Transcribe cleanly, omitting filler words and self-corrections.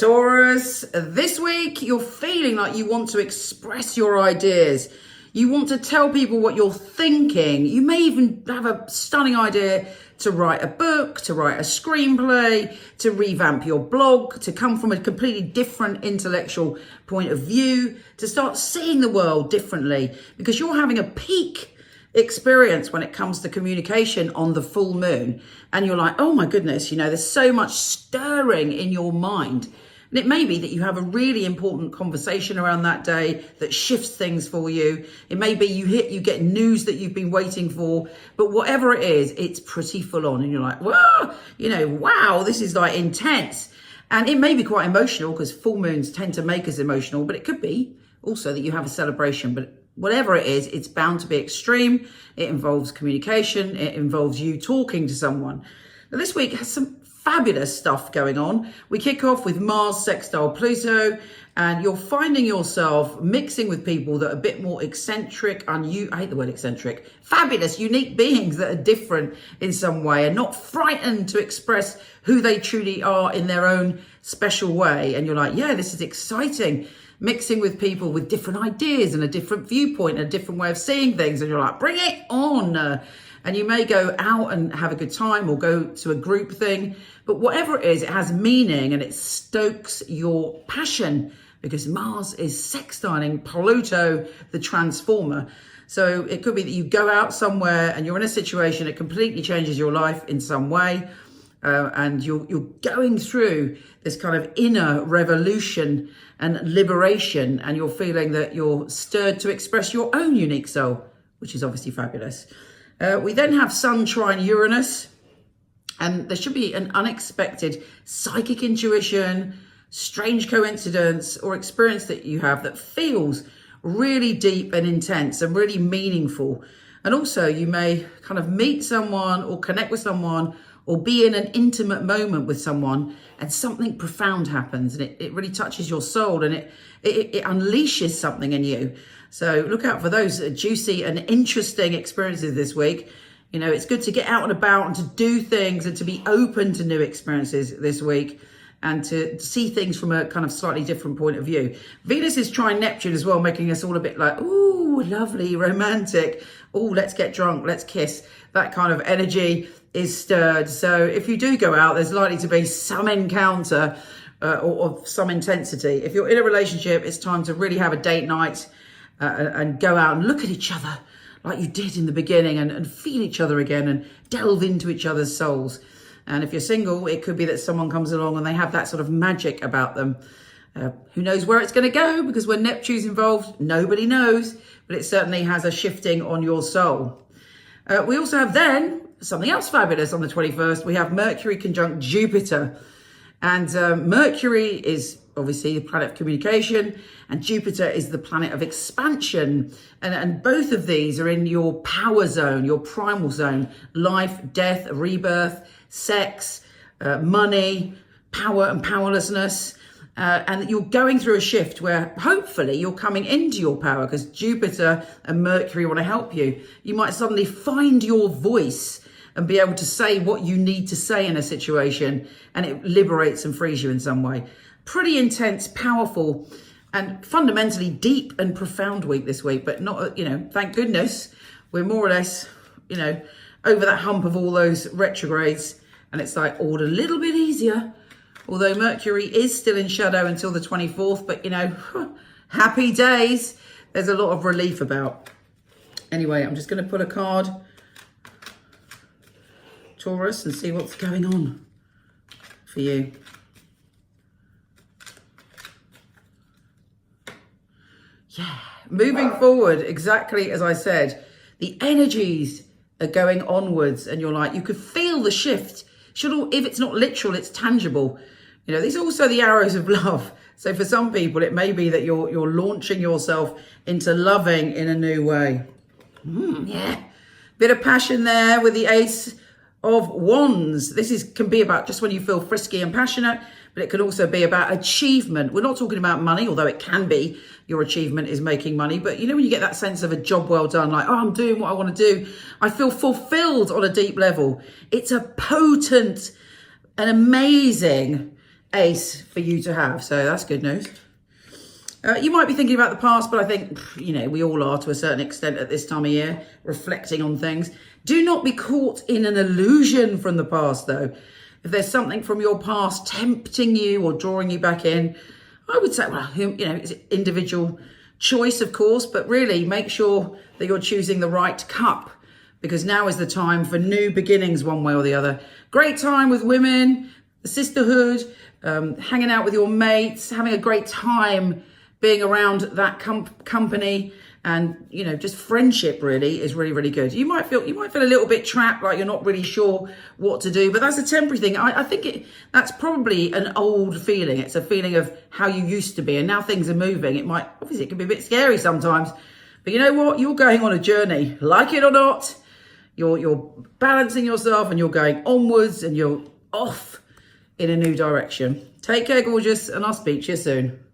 Taurus, this week you're feeling like you want to express your ideas. You want to tell people what you're thinking. You may even have a stunning idea to write a book, to write a screenplay, to revamp your blog, to come from a completely different intellectual point of view, to start seeing the world differently, because you're having a peak experience when it comes to communication on the full moon. And you're like, oh my goodness, there's so much stirring in your mind. And it may be that you have a really important conversation around that day that shifts things for you. It may be you get news that you've been waiting for, but whatever it is, it's pretty full on. And you're like, wow, wow, this is like intense. And it may be quite emotional because full moons tend to make us emotional, but it could be also that you have a celebration. But whatever it is, it's bound to be extreme. It involves communication. It involves you talking to someone. Now, this week has some fabulous stuff going on. We kick off with Mars sextile Pluto, and you're finding yourself mixing with people that are a bit more eccentric, I hate the word eccentric, fabulous, unique beings that are different in some way and not frightened to express who they truly are in their own special way. And you're like, yeah, this is exciting. Mixing with people with different ideas and a different viewpoint, and a different way of seeing things. And you're like, bring it on. And you may go out and have a good time or go to a group thing. But whatever it is, it has meaning and it stokes your passion, because Mars is sextiling Pluto, the transformer. So it could be that you go out somewhere and you're in a situation that completely changes your life in some way. And you're going through this kind of inner revolution and liberation, and you're feeling that you're stirred to express your own unique soul, which is obviously fabulous. We then have Sun trine Uranus, and there should be an unexpected psychic intuition, strange coincidence, or experience that you have that feels really deep and intense and really meaningful. And also you may kind of meet someone or connect with someone or be in an intimate moment with someone, and something profound happens, and it really touches your soul, and it unleashes something in you. So look out for those juicy and interesting experiences this week. It's good to get out and about and to do things and to be open to new experiences this week, and to see things from a kind of slightly different point of view. Venus is trine Neptune as well, making us all a bit like, ooh, lovely, romantic. Oh, let's get drunk, let's kiss. That kind of energy is stirred. So if you do go out, there's likely to be some encounter or some intensity. If you're in a relationship, it's time to really have a date night and go out and look at each other like you did in the beginning, and feel each other again and delve into each other's souls. And if you're single, it could be that someone comes along and they have that sort of magic about them. Who knows where it's going to go, because when Neptune's involved, nobody knows, but it certainly has a shifting on your soul. We also have then something else fabulous on the 21st. We have Mercury conjunct Jupiter. And Mercury is obviously the planet of communication, and Jupiter is the planet of expansion. And both of these are in your power zone, your primal zone: life, death, rebirth, sex, money, power and powerlessness. And you're going through a shift where hopefully you're coming into your power, because Jupiter and Mercury want to help you. You might suddenly find your voice and be able to say what you need to say in a situation, and it liberates and frees you in some way. Pretty intense, powerful, and fundamentally deep and profound week this week, but not, thank goodness we're more or less, over that hump of all those retrogrades, and it's like all a little bit easier. Although Mercury is still in shadow until the 24th, but happy days. There's a lot of relief about. Anyway, I'm just going to put a card, Taurus, and see what's going on for you. Yeah, moving forward, exactly as I said, the energies are going onwards, and you're like, you could feel the shift. If it's not literal, it's tangible. These are also the arrows of love. So for some people, it may be that you're launching yourself into loving in a new way. Yeah, bit of passion there with the Ace of Wands. This can be about just when you feel frisky and passionate, but it can also be about achievement. We're not talking about money, although it can be. Your achievement is making money. But when you get that sense of a job well done, like, oh, I'm doing what I want to do. I feel fulfilled on a deep level. It's a potent and amazing ace for you to have. So that's good news. You might be thinking about the past, but I think, you know, we all are to a certain extent at this time of year, reflecting on things. Do not be caught in an illusion from the past, though. If there's something from your past tempting you or drawing you back in, I would say, well, you know, it's individual choice, of course, but really make sure that you're choosing the right cup, because now is the time for new beginnings one way or the other. Great time with women, the sisterhood, hanging out with your mates, having a great time being around that company, and, you know, just friendship really is really, really good. You might feel a little bit trapped, like you're not really sure what to do, but that's a temporary thing. I think that's probably an old feeling. It's a feeling of how you used to be, and now things are moving. Obviously it can be a bit scary sometimes, but you know what? You're going on a journey, like it or not. You're balancing yourself and you're going onwards and you're off in a new direction. Take care, gorgeous, and I'll speak to you soon.